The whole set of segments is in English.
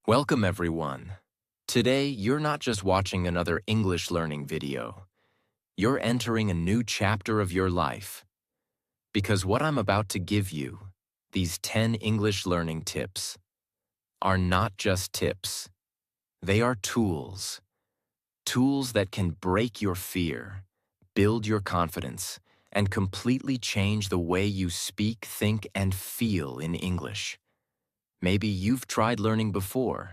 Welcome, everyone. Today, you're not just watching another English learning video. You're entering a new chapter of your life. Because what I'm about to give you, these 10 English learning tips, are not just tips. They are tools. Tools that can break your fear, build your confidence, and completely change the way you speak, think, and feel in English. Maybe you've tried learning before.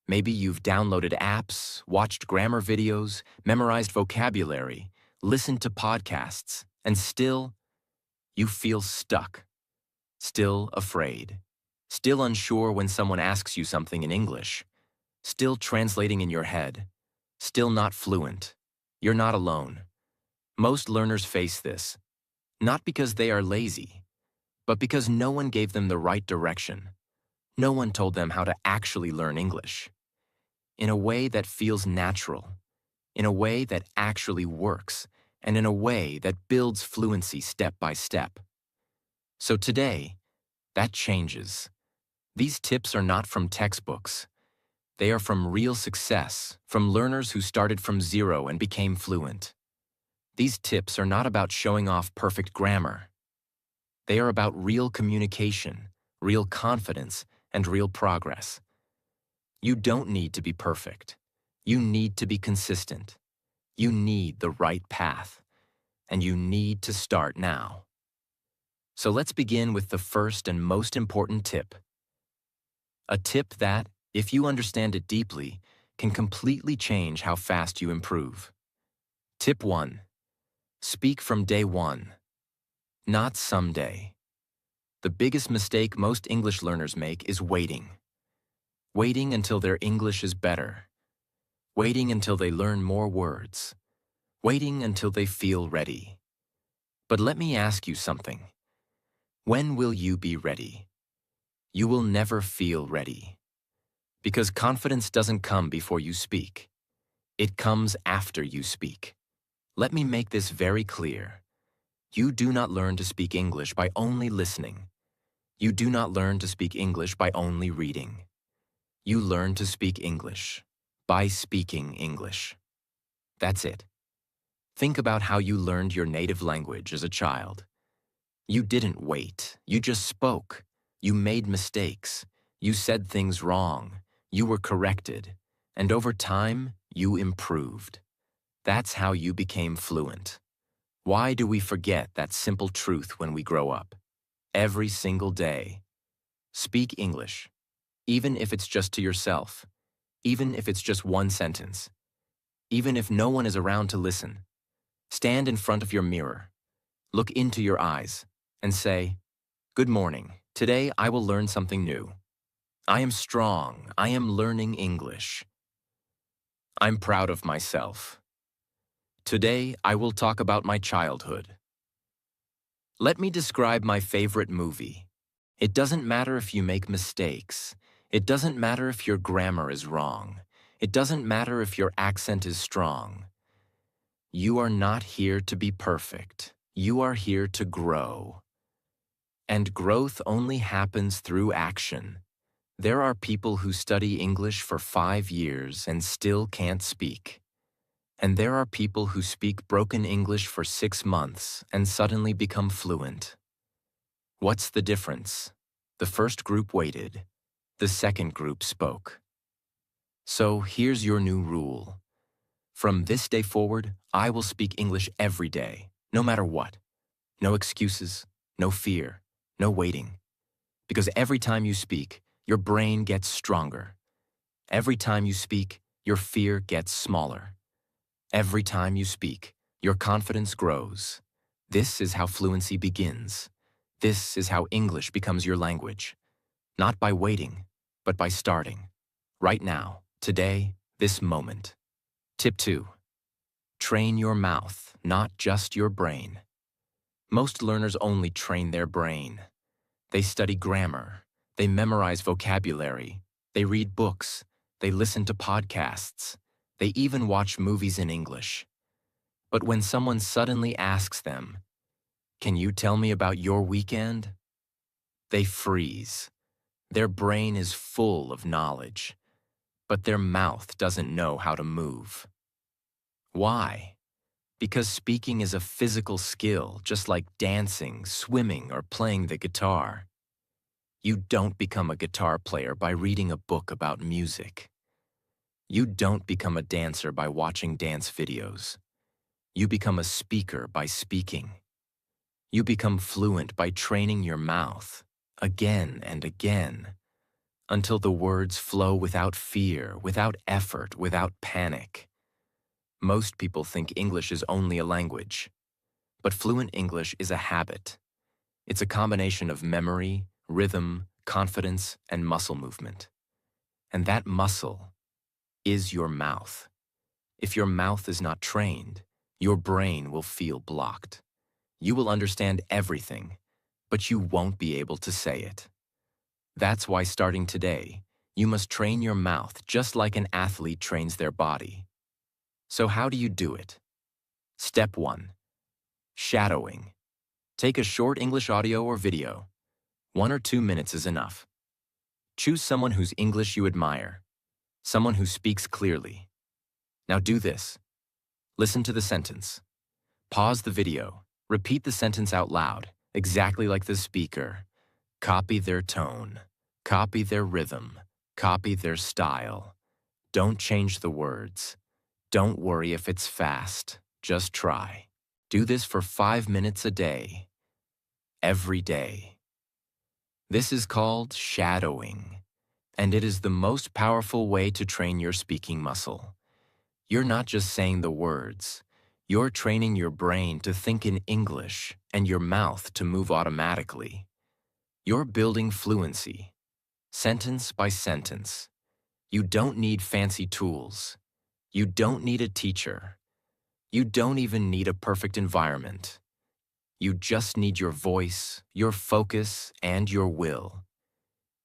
Maybe you've downloaded apps, watched grammar videos, memorized vocabulary, listened to podcasts, and still, you feel stuck, still afraid, still unsure when someone asks you something in English, still translating in your head, still not fluent. You're not alone. Most learners face this, not because they are lazy, but because no one gave them the right direction. No one told them how to actually learn English in a way that feels natural, in a way that actually works, and in a way that builds fluency step by step. So today, that changes. These tips are not from textbooks. They are from real success, from learners who started from zero and became fluent. These tips are not about showing off perfect grammar. They are about real communication, real confidence, and real progress. You don't need to be perfect. You need to be consistent. You need the right path. And you need to start now. So let's begin with the first and most important tip. A tip that, if you understand it deeply, can completely change how fast you improve. Tip 1. Speak from day one, not someday. The biggest mistake most English learners make is waiting. Waiting until their English is better. Waiting until they learn more words. Waiting until they feel ready. But let me ask you something. When will you be ready? You will never feel ready. Because confidence doesn't come before you speak. It comes after you speak. Let me make this very clear. You do not learn to speak English by only listening. You do not learn to speak English by only reading. You learn to speak English by speaking English. That's it. Think about how you learned your native language as a child. You didn't wait. You just spoke. You made mistakes. You said things wrong. You were corrected. And over time, you improved. That's how you became fluent. Why do we forget that simple truth when we grow up? Every single day. Speak English. Even if it's just to yourself, even if it's just one sentence, even if no one is around to listen. Stand in front of your mirror, look into your eyes, and say, "Good morning. Today I will learn something new. I am strong. I am learning English. I'm proud of myself. Today I will talk about my childhood. Let me describe my favorite movie. It doesn't matter if you make mistakes. It doesn't matter if your grammar is wrong. It doesn't matter if your accent is strong. You are not here to be perfect. You are here to grow. And growth only happens through action. There are people who study English for 5 years and still can't speak. And there are people who speak broken English for 6 months and suddenly become fluent. What's the difference? The first group waited. The second group spoke. So here's your new rule. From this day forward, I will speak English every day, no matter what. No excuses, no fear, no waiting. Because every time you speak, your brain gets stronger. Every time you speak, your fear gets smaller. Every time you speak, your confidence grows. This is how fluency begins. This is how English becomes your language. Not by waiting, but by starting. Right now, today, this moment. Tip 2. Train your mouth, not just your brain. Most learners only train their brain. They study grammar. They memorize vocabulary. They read books. They listen to podcasts. They even watch movies in English. But when someone suddenly asks them, "Can you tell me about your weekend?" they freeze. Their brain is full of knowledge, but their mouth doesn't know how to move. Why? Because speaking is a physical skill, just like dancing, swimming, or playing the guitar. You don't become a guitar player by reading a book about music. You don't become a dancer by watching dance videos. You become a speaker by speaking. You become fluent by training your mouth, again and again, until the words flow without fear, without effort, without panic. Most people think English is only a language, but fluent English is a habit. It's a combination of memory, rhythm, confidence, and muscle movement. And that muscle is your mouth. If your mouth is not trained, your brain will feel blocked. You will understand everything, but you won't be able to say it. That's why starting today, you must train your mouth just like an athlete trains their body. So how do you do it? Step 1. Shadowing. Take a short English audio or video. 1 or 2 minutes is enough. Choose someone whose English you admire, someone who speaks clearly. Now do this. Listen to the sentence. Pause the video. Repeat the sentence out loud, exactly like the speaker. Copy their tone. Copy their rhythm. Copy their style. Don't change the words. Don't worry if it's fast. Just try. Do this for 5 minutes a day. Every day. This is called shadowing, and it is the most powerful way to train your speaking muscle. You're not just saying the words. You're training your brain to think in English and your mouth to move automatically. You're building fluency, sentence by sentence. You don't need fancy tools. You don't need a teacher. You don't even need a perfect environment. You just need your voice, your focus, and your will.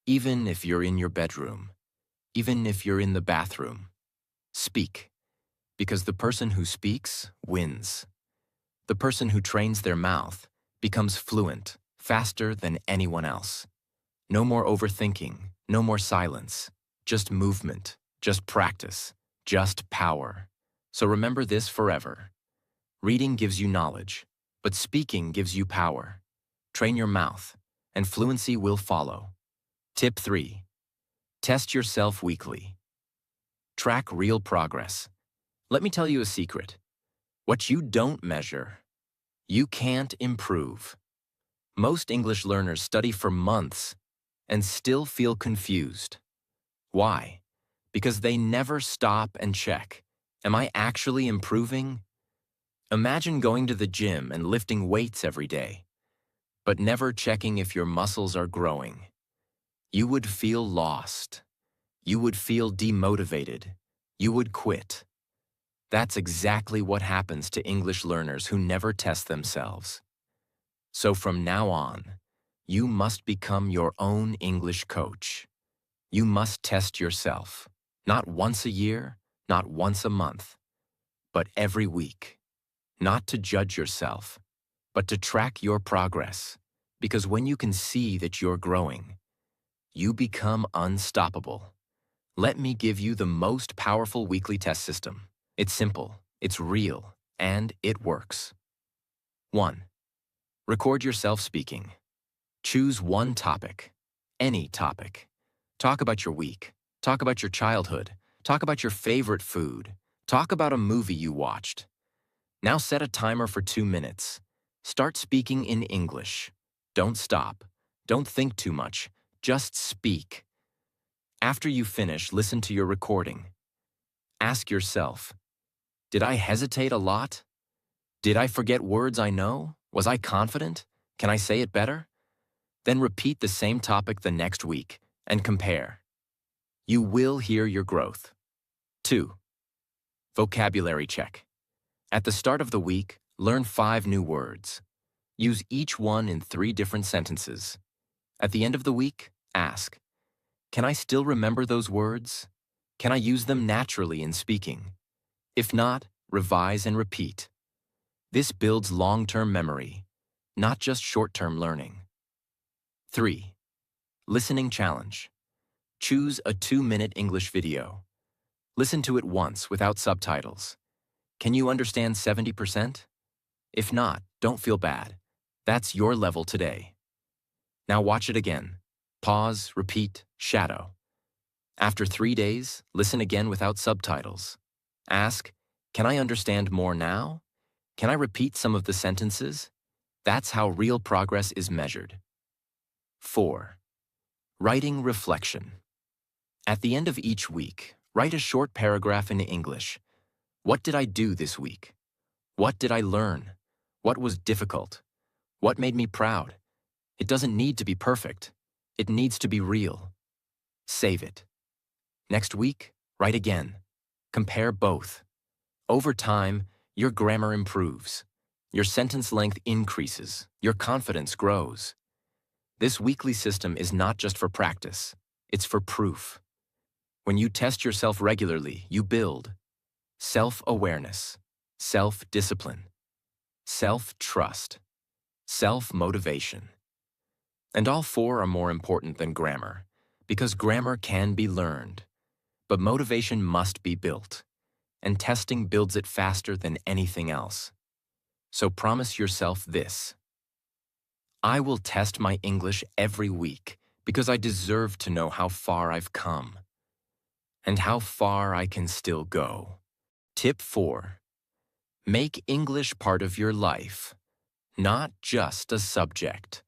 Even if you're in your bedroom, even if you're in the bathroom, speak. Because the person who speaks wins. The person who trains their mouth becomes fluent faster than anyone else. No more overthinking, no more silence, just movement, just practice, just power. So remember this forever. Reading gives you knowledge, but speaking gives you power. Train your mouth, and fluency will follow. Tip 3. Test yourself weekly. Track real progress. Let me tell you a secret. What you don't measure, you can't improve. Most English learners study for months and still feel confused. Why? Because they never stop and check. Am I actually improving? Imagine going to the gym and lifting weights every day, but never checking if your muscles are growing. You would feel lost. You would feel demotivated. You would quit. That's exactly what happens to English learners who never test themselves. So from now on, you must become your own English coach. You must test yourself, not once a year, not once a month, but every week. Not to judge yourself, but to track your progress. Because when you can see that you're growing, you become unstoppable. Let me give you the most powerful weekly test system. It's simple, it's real, and it works. 1. Record yourself speaking. Choose one topic, any topic. Talk about your week. Talk about your childhood. Talk about your favorite food. Talk about a movie you watched. Now set a timer for 2 minutes. Start speaking in English. Don't stop. Don't think too much. Just speak. After you finish, listen to your recording. Ask yourself, did I hesitate a lot? Did I forget words I know? Was I confident? Can I say it better? Then repeat the same topic the next week and compare. You will hear your growth. 2. Vocabulary check. At the start of the week, learn 5 new words. Use each one in 3 different sentences. At the end of the week, ask, can I still remember those words? Can I use them naturally in speaking? If not, revise and repeat. This builds long-term memory, not just short-term learning. 3. Listening challenge. Choose a 2-minute English video. Listen to it once without subtitles. Can you understand 70%? If not, don't feel bad. That's your level today. Now watch it again. Pause, repeat, shadow. After 3 days, listen again without subtitles. Ask, can I understand more now? Can I repeat some of the sentences? That's how real progress is measured. 4. Writing reflection. At the end of each week, write a short paragraph in English. What did I do this week? What did I learn? What was difficult? What made me proud? It doesn't need to be perfect. It needs to be real. Save it. Next week, write again. Compare both. Over time, your grammar improves. Your sentence length increases. Your confidence grows. This weekly system is not just for practice. It's for proof. When you test yourself regularly, you build self-awareness, self-discipline, self-trust, self-motivation. And all 4 are more important than grammar, because grammar can be learned. But motivation must be built, and testing builds it faster than anything else. So promise yourself this. I will test my English every week because I deserve to know how far I've come and how far I can still go. Tip 4. Make English part of your life, not just a subject.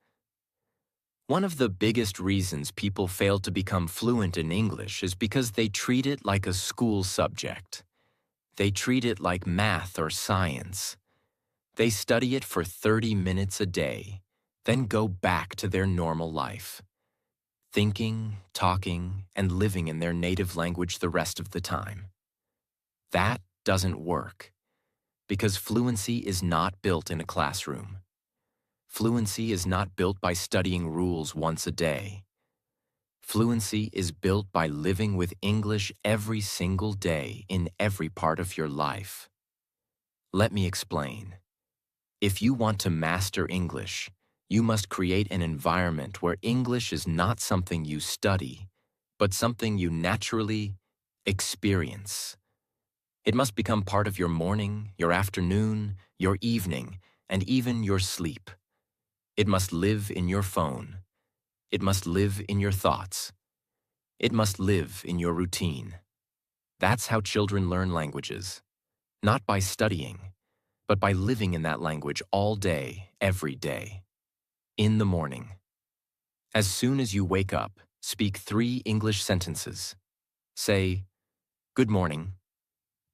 One of the biggest reasons people fail to become fluent in English is because they treat it like a school subject. They treat it like math or science. They study it for 30 minutes a day, then go back to their normal life, thinking, talking, and living in their native language the rest of the time. That doesn't work, because fluency is not built in a classroom. Fluency is not built by studying rules once a day. Fluency is built by living with English every single day in every part of your life. Let me explain. If you want to master English, you must create an environment where English is not something you study, but something you naturally experience. It must become part of your morning, your afternoon, your evening, and even your sleep. It must live in your phone. It must live in your thoughts. It must live in your routine. That's how children learn languages, not by studying, but by living in that language all day, every day. In the morning. As soon as you wake up, speak 3 English sentences. Say, good morning.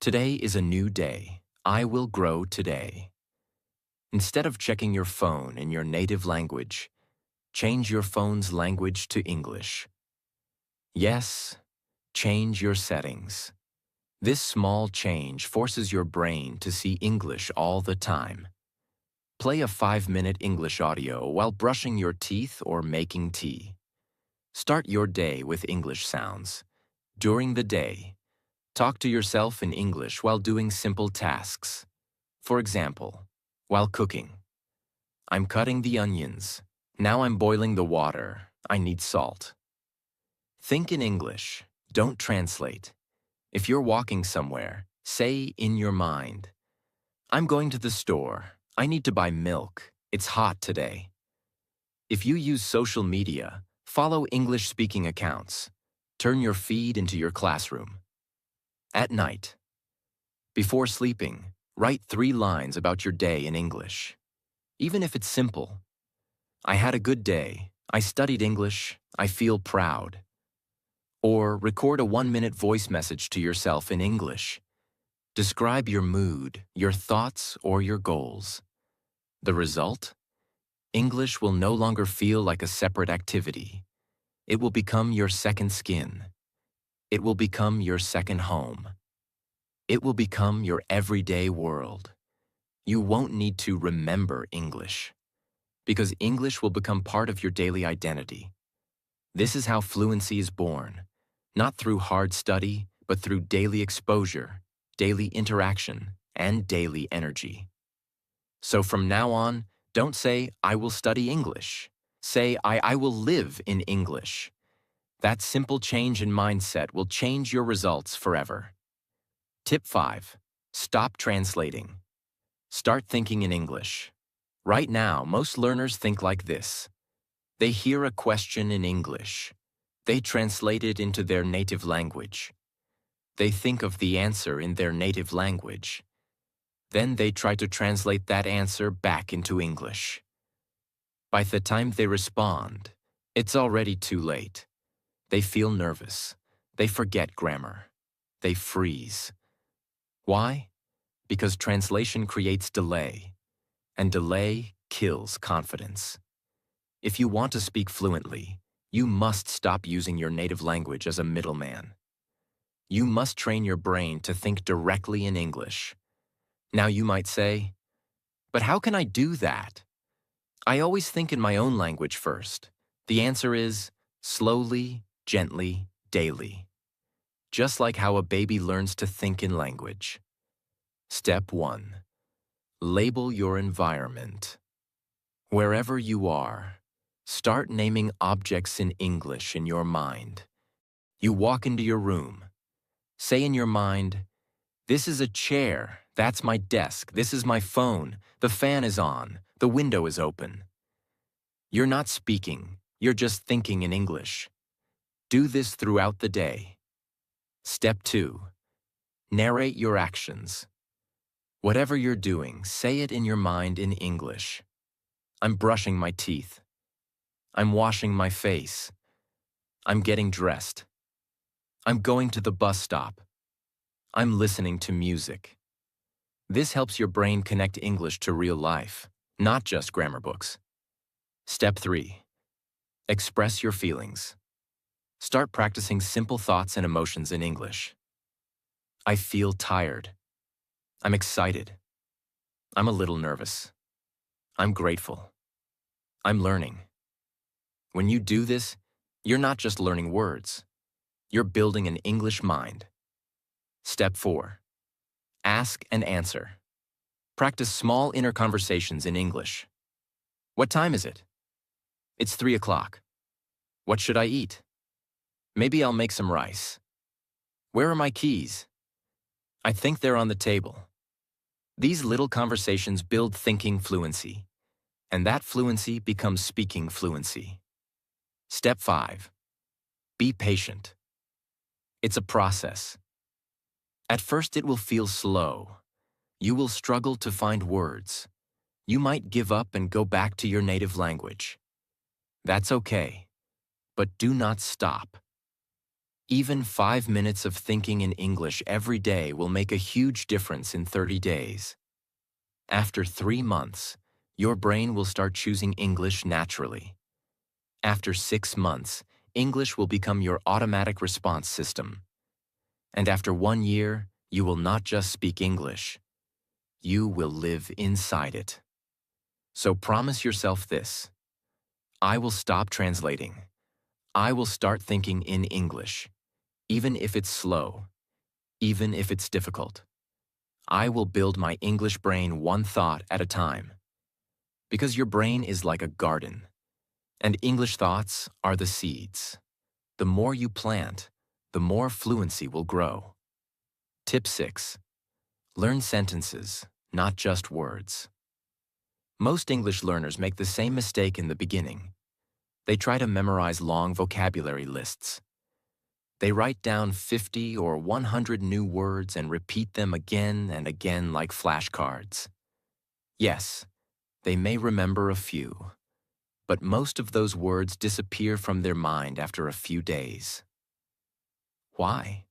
Today is a new day. I will grow today. Instead of checking your phone in your native language, change your phone's language to English. Yes, change your settings. This small change forces your brain to see English all the time. Play a 5-minute English audio while brushing your teeth or making tea. Start your day with English sounds. During the day, talk to yourself in English while doing simple tasks. For example, while cooking. I'm cutting the onions. Now I'm boiling the water. I need salt. Think in English. Don't translate. If you're walking somewhere, say in your mind, I'm going to the store. I need to buy milk. It's hot today. If you use social media, follow English-speaking accounts. Turn your feed into your classroom. At night. Before sleeping, write 3 lines about your day in English. Even if it's simple. I had a good day. I studied English. I feel proud. Or record a 1-minute voice message to yourself in English. Describe your mood, your thoughts, or your goals. The result? English will no longer feel like a separate activity. It will become your second skin. It will become your second home. It will become your everyday world. You won't need to remember English, because English will become part of your daily identity. This is how fluency is born, not through hard study, but through daily exposure, daily interaction, and daily energy. So from now on, don't say, I will study English. Say, I will live in English. That simple change in mindset will change your results forever. Tip 5. Stop translating. Start thinking in English. Right now, most learners think like this. They hear a question in English. They translate it into their native language. They think of the answer in their native language. Then they try to translate that answer back into English. By the time they respond, it's already too late. They feel nervous. They forget grammar. They freeze. Why? Because translation creates delay, and delay kills confidence. If you want to speak fluently, you must stop using your native language as a middleman. You must train your brain to think directly in English. Now you might say, but how can I do that? I always think in my own language first. The answer is slowly, gently, daily. Just like how a baby learns to think in language. Step 1. Label your environment. Wherever you are, start naming objects in English in your mind. You walk into your room. Say in your mind, this is a chair, that's my desk, this is my phone, the fan is on, the window is open. You're not speaking, you're just thinking in English. Do this throughout the day. Step 2. Narrate your actions. Whatever you're doing, say it in your mind in English. I'm brushing my teeth. I'm washing my face. I'm getting dressed. I'm going to the bus stop. I'm listening to music. This helps your brain connect English to real life, not just grammar books. Step 3. Express your feelings. Start practicing simple thoughts and emotions in English. I feel tired. I'm excited. I'm a little nervous. I'm grateful. I'm learning. When you do this, you're not just learning words. You're building an English mind. Step 4. Ask and answer. Practice small inner conversations in English. What time is it? It's 3 o'clock. What should I eat? Maybe I'll make some rice. Where are my keys? I think they're on the table. These little conversations build thinking fluency, and that fluency becomes speaking fluency. Step 5. Be patient. It's a process. At first it will feel slow. You will struggle to find words. You might give up and go back to your native language. That's okay, but do not stop. Even 5 minutes of thinking in English every day will make a huge difference in 30 days. After 3 months, your brain will start choosing English naturally. After 6 months, English will become your automatic response system. And after 1 year, you will not just speak English. You will live inside it. So promise yourself this. I will stop translating. I will start thinking in English, even if it's slow, even if it's difficult. I will build my English brain one thought at a time. Because your brain is like a garden, and English thoughts are the seeds. The more you plant, the more fluency will grow. Tip 6. Learn sentences, not just words. Most English learners make the same mistake in the beginning. They try to memorize long vocabulary lists. They write down 50 or 100 new words and repeat them again and again like flashcards. Yes, they may remember a few, but most of those words disappear from their mind after a few days. Why?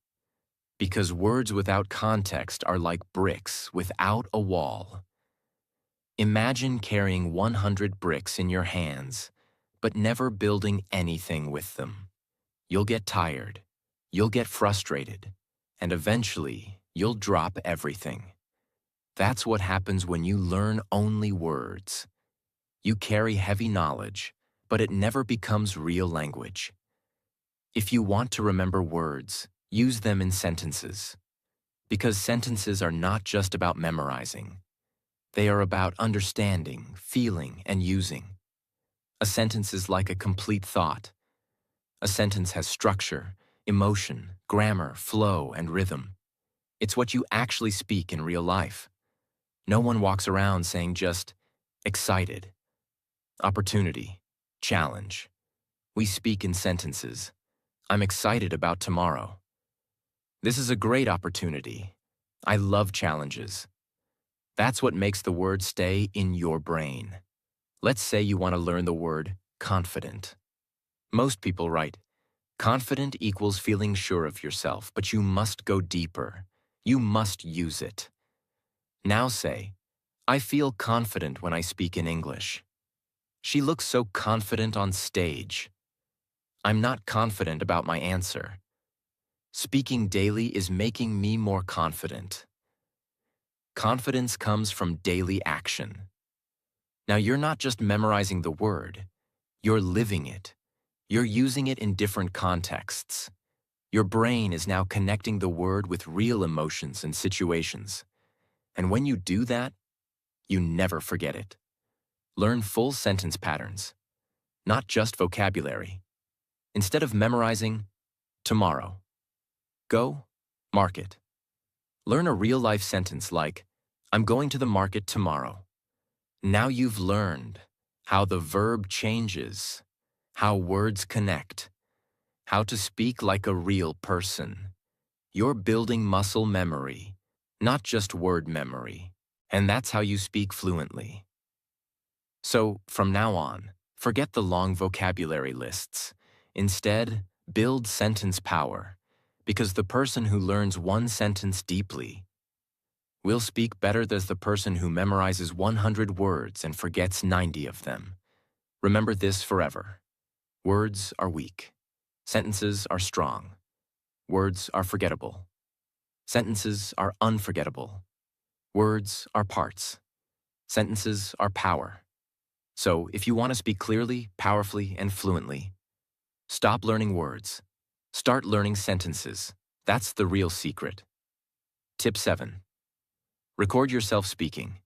Because words without context are like bricks without a wall. Imagine carrying 100 bricks in your hands, but never building anything with them. You'll get tired, you'll get frustrated, and eventually you'll drop everything. That's what happens when you learn only words. You carry heavy knowledge, but it never becomes real language. If you want to remember words, use them in sentences. Because sentences are not just about memorizing. They are about understanding, feeling, and using. A sentence is like a complete thought. A sentence has structure, emotion, grammar, flow, and rhythm. It's what you actually speak in real life. No one walks around saying just excited, opportunity, challenge. We speak in sentences. I'm excited about tomorrow. This is a great opportunity. I love challenges. That's what makes the word stay in your brain. Let's say you want to learn the word confident. Most people write, confident equals feeling sure of yourself, but you must go deeper. You must use it. Now say, I feel confident when I speak in English. She looks so confident on stage. I'm not confident about my answer. Speaking daily is making me more confident. Confidence comes from daily action. Now you're not just memorizing the word, you're living it. You're using it in different contexts. Your brain is now connecting the word with real emotions and situations. And when you do that, you never forget it. Learn full sentence patterns, not just vocabulary. Instead of memorizing, tomorrow. Go, market. Learn a real-life sentence like, I'm going to the market tomorrow. Now you've learned how the verb changes, how words connect, how to speak like a real person. You're building muscle memory, not just word memory, and that's how you speak fluently. So, from now on, forget the long vocabulary lists. Instead, build sentence power, because the person who learns one sentence deeply will speak better than the person who memorizes 100 words and forgets 90 of them. Remember this forever. Words are weak. Sentences are strong. Words are forgettable. Sentences are unforgettable. Words are parts. Sentences are power. So, if you want to speak clearly, powerfully, and fluently, stop learning words. Start learning sentences. That's the real secret. Tip 7. Record yourself speaking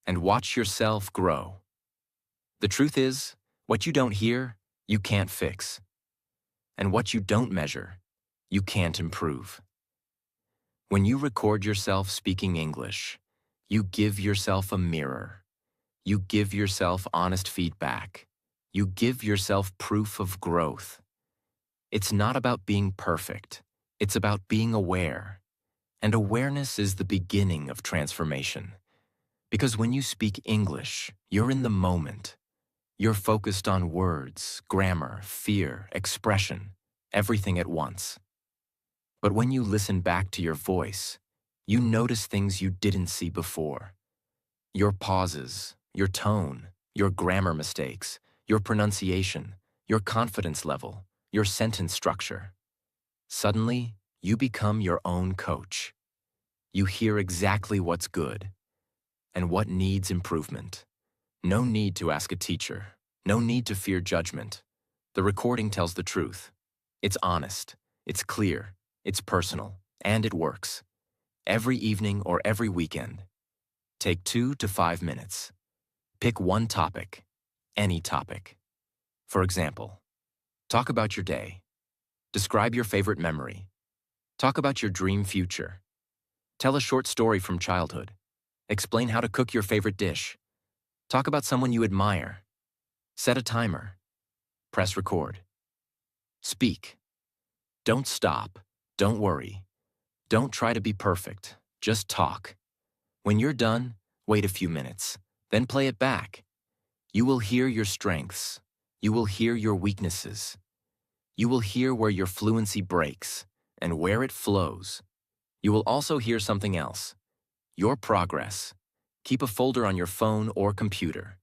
and watch yourself grow. The truth is, what you don't hear, you can't fix. And what you don't measure, you can't improve. When you record yourself speaking English, you give yourself a mirror. You give yourself honest feedback. You give yourself proof of growth. It's not about being perfect. It's about being aware. And awareness is the beginning of transformation. Because when you speak English, you're in the moment. You're focused on words, grammar, fear, expression, everything at once. But when you listen back to your voice, you notice things you didn't see before. Your pauses, your tone, your grammar mistakes, your pronunciation, your confidence level, your sentence structure. Suddenly, you become your own coach. You hear exactly what's good and what needs improvement. No need to ask a teacher. No need to fear judgment. The recording tells the truth. It's honest, it's clear, it's personal, and it works. Every evening or every weekend. Take 2 to 5 minutes. Pick one topic, any topic. For example, talk about your day. Describe your favorite memory. Talk about your dream future. Tell a short story from childhood. Explain how to cook your favorite dish. Talk about someone you admire. Set a timer. Press record. Speak. Don't stop. Don't worry. Don't try to be perfect. Just talk. When you're done, wait a few minutes. Then play it back. You will hear your strengths. You will hear your weaknesses. You will hear where your fluency breaks and where it flows. You will also hear something else. Your progress. Keep a folder on your phone or computer.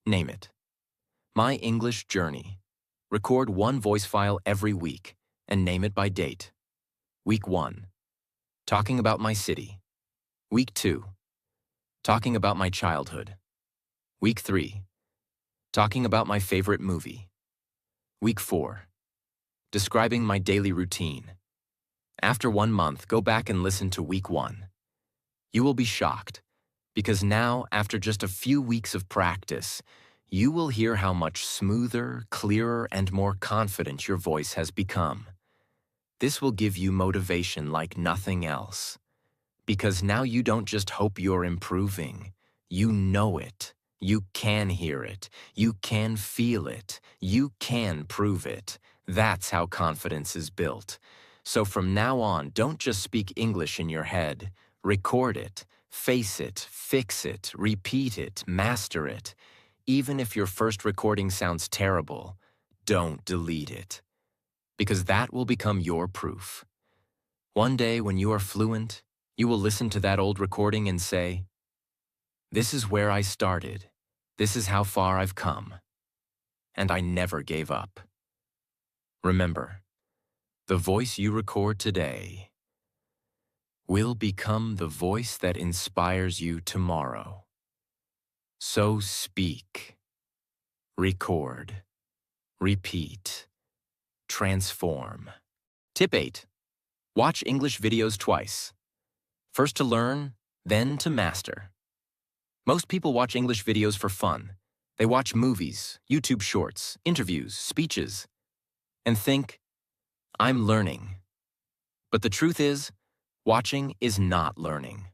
Name it. My English Journey. Record one voice file every week and name it by date. Week 1. Talking about my city. Week 2. Talking about my childhood. Week 3. Talking about my favorite movie. Week 4. Describing my daily routine. After 1 month, go back and listen to week 1. You will be shocked, because now, after just a few weeks of practice, you will hear how much smoother, clearer, and more confident your voice has become. This will give you motivation like nothing else. Because now you don't just hope you're improving. You know it. You can hear it. You can feel it. You can prove it. That's how confidence is built. So from now on, don't just speak English in your head. Record it, face it, fix it, repeat it, master it. Even if your first recording sounds terrible, don't delete it. Because that will become your proof. One day when you are fluent, you will listen to that old recording and say, "This is where I started. This is how far I've come. And I never gave up." Remember, the voice you record today will become the voice that inspires you tomorrow. So speak, record, repeat, transform. Tip 8. Watch English videos twice. First to learn, then to master. Most people watch English videos for fun. They watch movies, YouTube shorts, interviews, speeches, and think, "I'm learning." But the truth is, watching is not learning.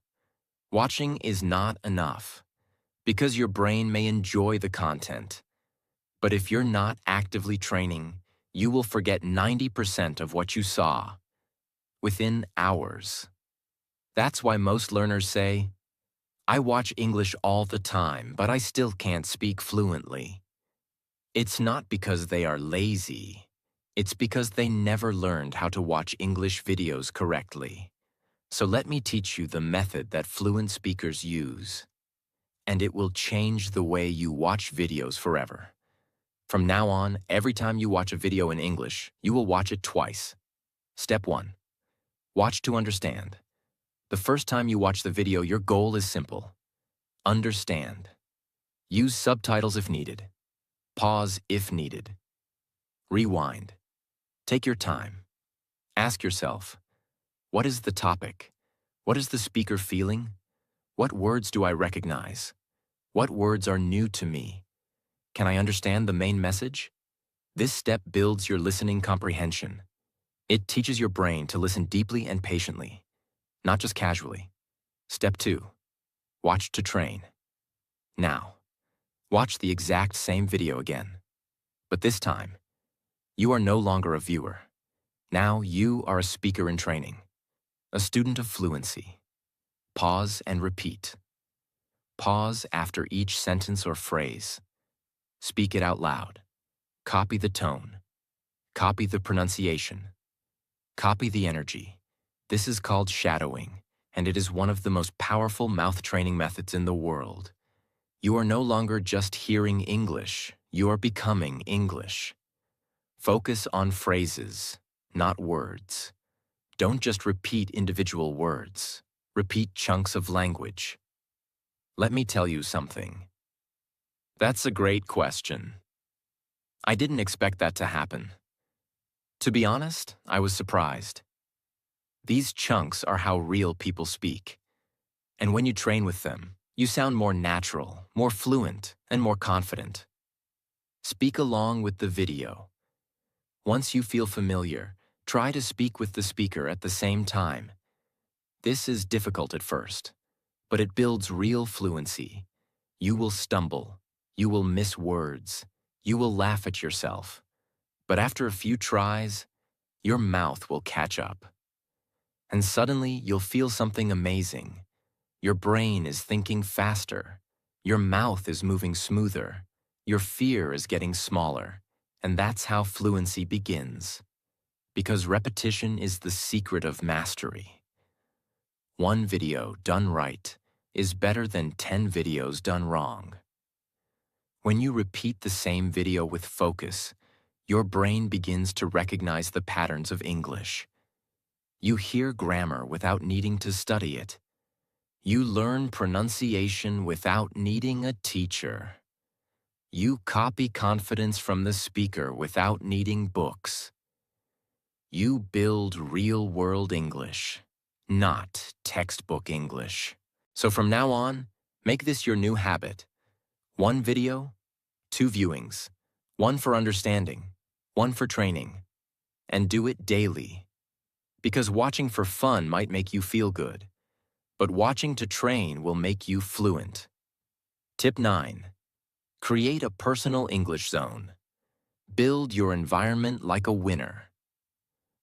Watching is not enough, because your brain may enjoy the content. But if you're not actively training, you will forget 90% of what you saw within hours. That's why most learners say, "I watch English all the time, but I still can't speak fluently." It's not because they are lazy. It's because they never learned how to watch English videos correctly. So let me teach you the method that fluent speakers use, and it will change the way you watch videos forever. From now on, every time you watch a video in English, you will watch it twice. Step 1. Watch to understand. The first time you watch the video, your goal is simple. Understand. Use subtitles if needed. Pause if needed. Rewind. Take your time. Ask yourself, what is the topic? What is the speaker feeling? What words do I recognize? What words are new to me? Can I understand the main message? This step builds your listening comprehension. It teaches your brain to listen deeply and patiently, not just casually. Step 2. Watch to train. Now, watch the exact same video again. But this time, you are no longer a viewer. Now you are a speaker in training, a student of fluency. Pause and repeat. Pause after each sentence or phrase. Speak it out loud. Copy the tone. Copy the pronunciation. Copy the energy. This is called shadowing, and it is one of the most powerful mouth training methods in the world. You are no longer just hearing English, you are becoming English. Focus on phrases, not words. Don't just repeat individual words. Repeat chunks of language. Let me tell you something. That's a great question. I didn't expect that to happen. To be honest, I was surprised. These chunks are how real people speak. And when you train with them, you sound more natural, more fluent, and more confident. Speak along with the video. Once you feel familiar, try to speak with the speaker at the same time. This is difficult at first, but it builds real fluency. You will stumble. You will miss words. You will laugh at yourself. But after a few tries, your mouth will catch up. And suddenly, you'll feel something amazing. Your brain is thinking faster. Your mouth is moving smoother. Your fear is getting smaller. And that's how fluency begins. Because repetition is the secret of mastery. One video done right is better than 10 videos done wrong. When you repeat the same video with focus, your brain begins to recognize the patterns of English. You hear grammar without needing to study it. You learn pronunciation without needing a teacher. You copy confidence from the speaker without needing books. You build real-world English, not textbook English. So from now on, make this your new habit. One video, 2 viewings, 1 for understanding, 1 for training, and do it daily. Because watching for fun might make you feel good, but watching to train will make you fluent. Tip 9. Create a personal English zone. Build your environment like a winner.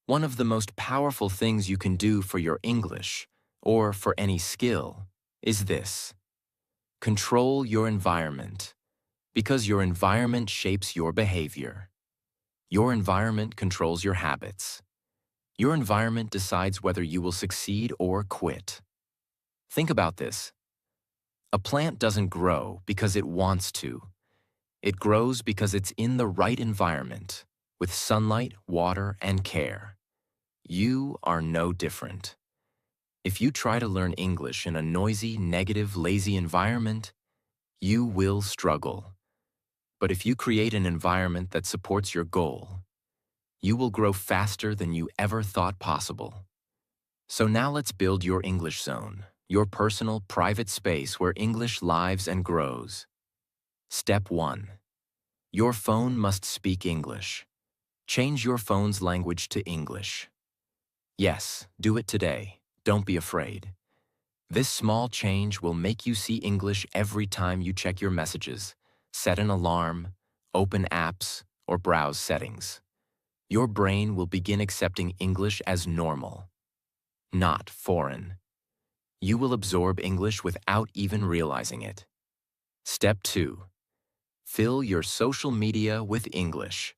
One of the most powerful things you can do for your English, or for any skill, is this. Control your environment, because your environment shapes your behavior. Your environment controls your habits. Your environment decides whether you will succeed or quit. Think about this. A plant doesn't grow because it wants to. It grows because it's in the right environment, with sunlight, water, and care. You are no different. If you try to learn English in a noisy, negative, lazy environment, you will struggle. But if you create an environment that supports your goal, you will grow faster than you ever thought possible. So now let's build your English zone, your personal, private space where English lives and grows. Step 1. Your phone must speak English. Change your phone's language to English. Yes, do it today. Don't be afraid. This small change will make you see English every time you check your messages, set an alarm, open apps, or browse settings. Your brain will begin accepting English as normal, not foreign. You will absorb English without even realizing it. Step 2. Fill your social media with English.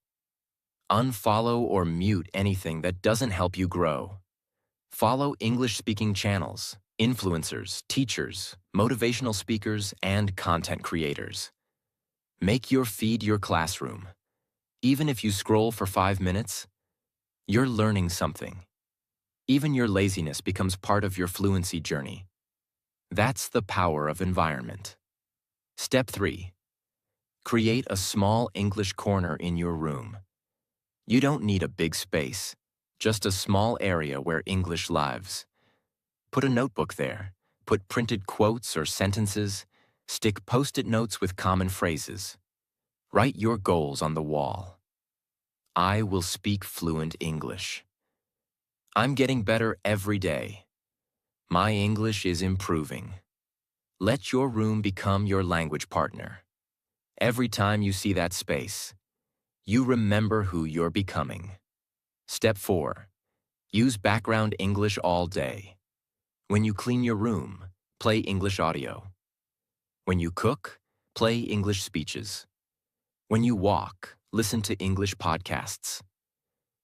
Unfollow or mute anything that doesn't help you grow. Follow English-speaking channels, influencers, teachers, motivational speakers, and content creators. Make your feed your classroom. Even if you scroll for 5 minutes, you're learning something. Even your laziness becomes part of your fluency journey. That's the power of environment. Step 3. Create a small English corner in your room. You don't need a big space, just a small area where English lives. Put a notebook there, put printed quotes or sentences, stick post-it notes with common phrases. Write your goals on the wall. I will speak fluent English. I'm getting better every day. My English is improving. Let your room become your language partner. Every time you see that space, you remember who you're becoming. Step 4. Use background English all day. When you clean your room, play English audio. When you cook, play English speeches. When you walk, listen to English podcasts.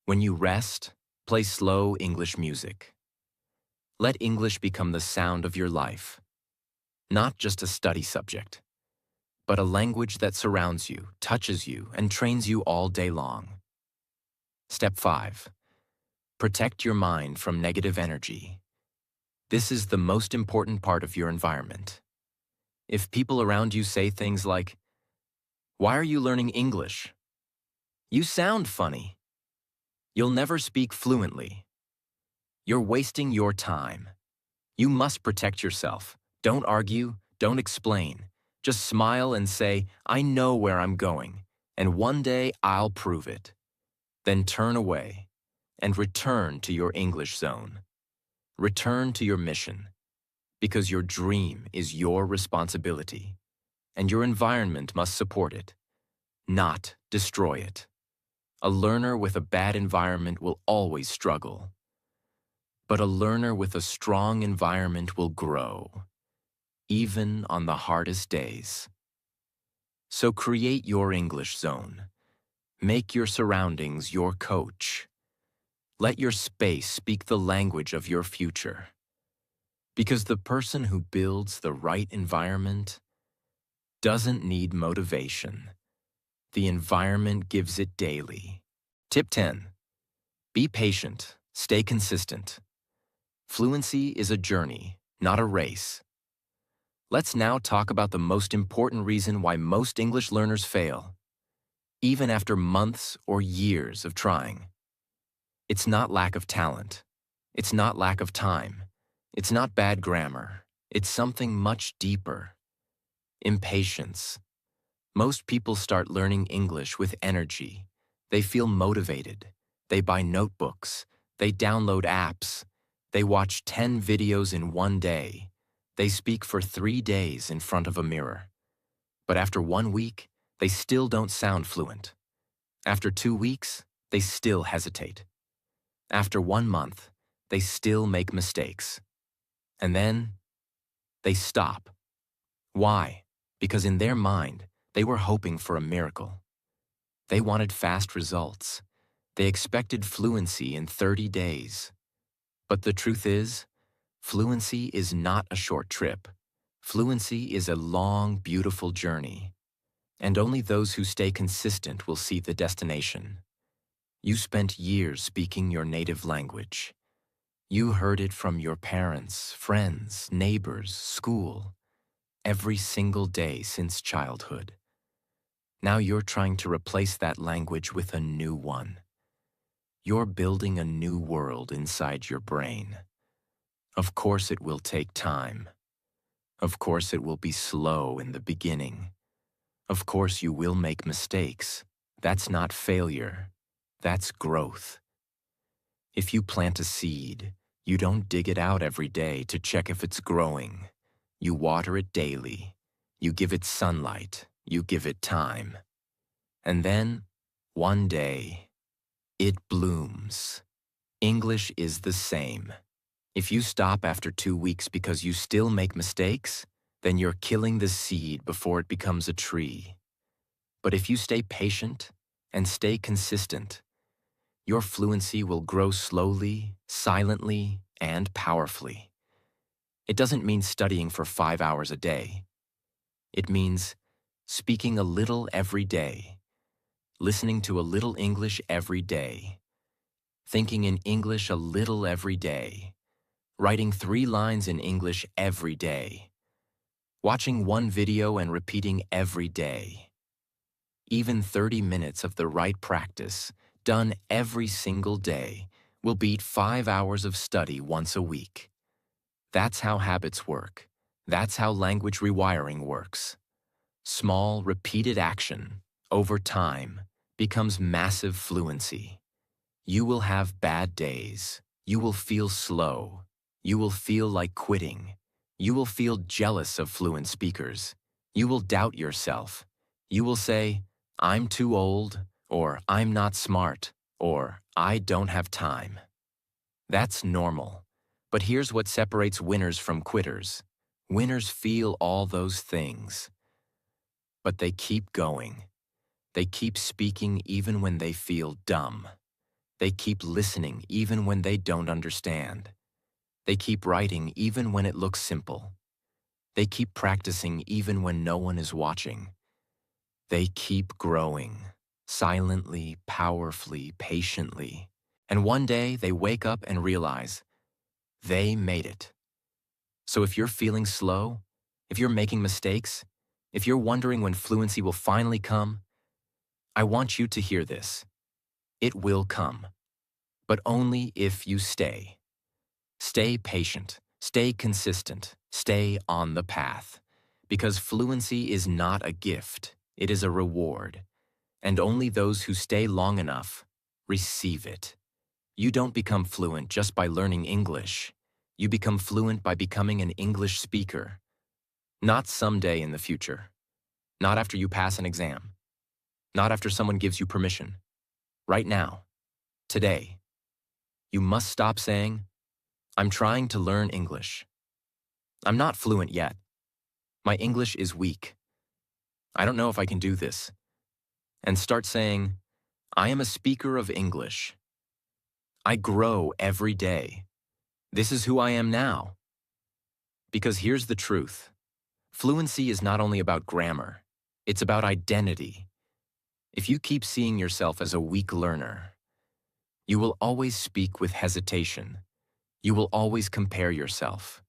When you rest, play slow English music. Let English become the sound of your life. Not just a study subject, but a language that surrounds you, touches you, and trains you all day long. Step 5. Protect your mind from negative energy. This is the most important part of your environment. If people around you say things like, "Why are you learning English? You sound funny. You'll never speak fluently. You're wasting your time." You must protect yourself. Don't argue, don't explain. Just smile and say, "I know where I'm going, and one day I'll prove it." Then turn away and return to your English zone. Return to your mission, because your dream is your responsibility, and your environment must support it, not destroy it. A learner with a bad environment will always struggle, but a learner with a strong environment will grow, even on the hardest days. So create your English zone. Make your surroundings your coach. Let your space speak the language of your future. Because the person who builds the right environment doesn't need motivation. The environment gives it daily. Tip 10. Be patient. Stay consistent. Fluency is a journey, not a race. Let's now talk about the most important reason why most English learners fail, even after months or years of trying. It's not lack of talent. It's not lack of time. It's not bad grammar. It's something much deeper. Impatience. Most people start learning English with energy. They feel motivated. They buy notebooks. They download apps. They watch 10 videos in one day. They speak for 3 days in front of a mirror. But after 1 week, they still don't sound fluent. After 2 weeks, they still hesitate. After 1 month, they still make mistakes. And then, they stop. Why? Because in their mind, they were hoping for a miracle. They wanted fast results. They expected fluency in 30 days. But the truth is, fluency is not a short trip. Fluency is a long, beautiful journey. And only those who stay consistent will see the destination. You spent years speaking your native language. You heard it from your parents, friends, neighbors, school, every single day since childhood. Now you're trying to replace that language with a new one. You're building a new world inside your brain. Of course it will take time. Of course it will be slow in the beginning. Of course you will make mistakes. That's not failure. That's growth. If you plant a seed, you don't dig it out every day to check if it's growing. You water it daily. You give it sunlight. You give it time. And then, one day, it blooms. English is the same. If you stop after 2 weeks because you still make mistakes, then you're killing the seed before it becomes a tree. But if you stay patient and stay consistent, your fluency will grow slowly, silently, and powerfully. It doesn't mean studying for 5 hours a day. It means speaking a little every day, listening to a little English every day, thinking in English a little every day, writing 3 lines in English every day, watching 1 video and repeating every day. Even 30 minutes of the right practice, done every single day, will beat 5 hours of study once a week. That's how habits work. That's how language rewiring works. Small, repeated action, over time, becomes massive fluency. You will have bad days. You will feel slow. You will feel like quitting. You will feel jealous of fluent speakers. You will doubt yourself. You will say, "I'm too old," or "I'm not smart," or "I don't have time." That's normal. But here's what separates winners from quitters. Winners feel all those things. But they keep going. They keep speaking even when they feel dumb. They keep listening even when they don't understand. They keep writing even when it looks simple. They keep practicing even when no one is watching. They keep growing, silently, powerfully, patiently. And one day they wake up and realize they made it. So if you're feeling slow, if you're making mistakes, if you're wondering when fluency will finally come, I want you to hear this. It will come, but only if you stay. Stay patient, stay consistent, stay on the path. Because fluency is not a gift, it is a reward. And only those who stay long enough receive it. You don't become fluent just by learning English. You become fluent by becoming an English speaker. Not someday in the future. Not after you pass an exam. Not after someone gives you permission. Right now. Today. You must stop saying, "I'm trying to learn English. I'm not fluent yet. My English is weak. I don't know if I can do this." And start saying, "I am a speaker of English. I grow every day. This is who I am now." Because here's the truth. Fluency is not only about grammar. It's about identity. If you keep seeing yourself as a weak learner, you will always speak with hesitation. You will always compare yourself.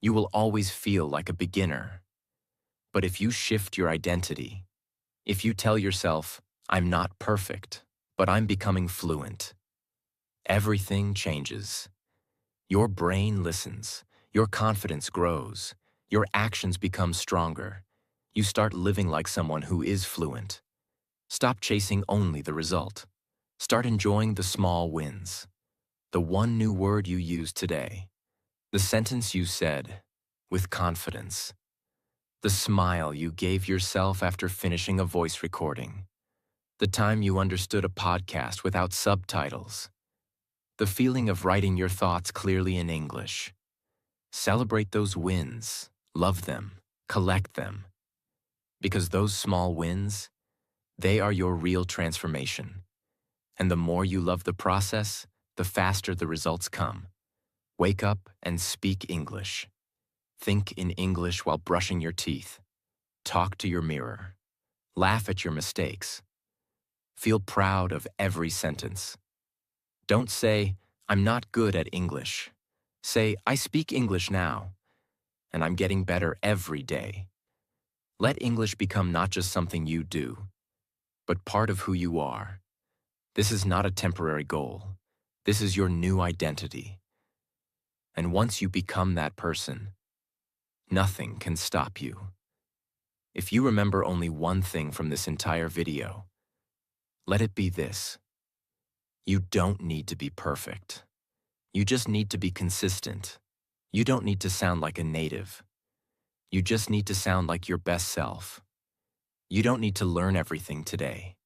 You will always feel like a beginner. But if you shift your identity, if you tell yourself, "I'm not perfect, but I'm becoming fluent," everything changes. Your brain listens, your confidence grows, your actions become stronger, You start living like someone who is fluent. Stop chasing only the result. Start enjoying the small wins. The one new word you used today. The sentence you said with confidence. The smile you gave yourself after finishing a voice recording. The time you understood a podcast without subtitles. The feeling of writing your thoughts clearly in English. Celebrate those wins, love them, collect them. Because those small wins, they are your real transformation. And the more you love the process, the faster the results come. Wake up and speak English. Think in English while brushing your teeth. Talk to your mirror. Laugh at your mistakes. Feel proud of every sentence. Don't say, "I'm not good at English." Say, "I speak English now, and I'm getting better every day." Let English become not just something you do, but part of who you are. This is not a temporary goal. This is your new identity. And once you become that person, nothing can stop you. If you remember only one thing from this entire video, let it be this. You don't need to be perfect. You just need to be consistent. You don't need to sound like a native. You just need to sound like your best self. You don't need to learn everything today.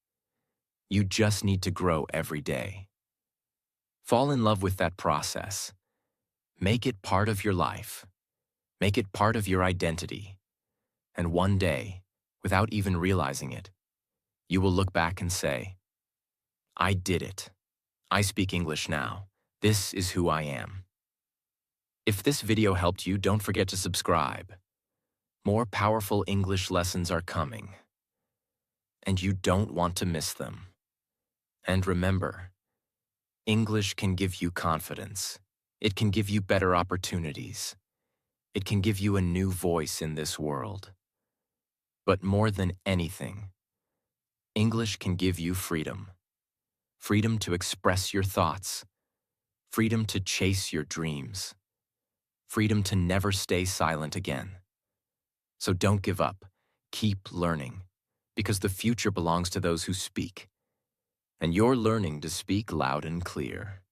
You just need to grow every day. Fall in love with that process. Make it part of your life. Make it part of your identity. And one day, without even realizing it, you will look back and say, "I did it. I speak English now. This is who I am." If this video helped you, don't forget to subscribe. More powerful English lessons are coming, and you don't want to miss them. And remember, English can give you confidence. It can give you better opportunities. It can give you a new voice in this world. But more than anything, English can give you freedom. Freedom to express your thoughts. Freedom to chase your dreams. Freedom to never stay silent again. So don't give up. Keep learning, because the future belongs to those who speak. And you're learning to speak loud and clear.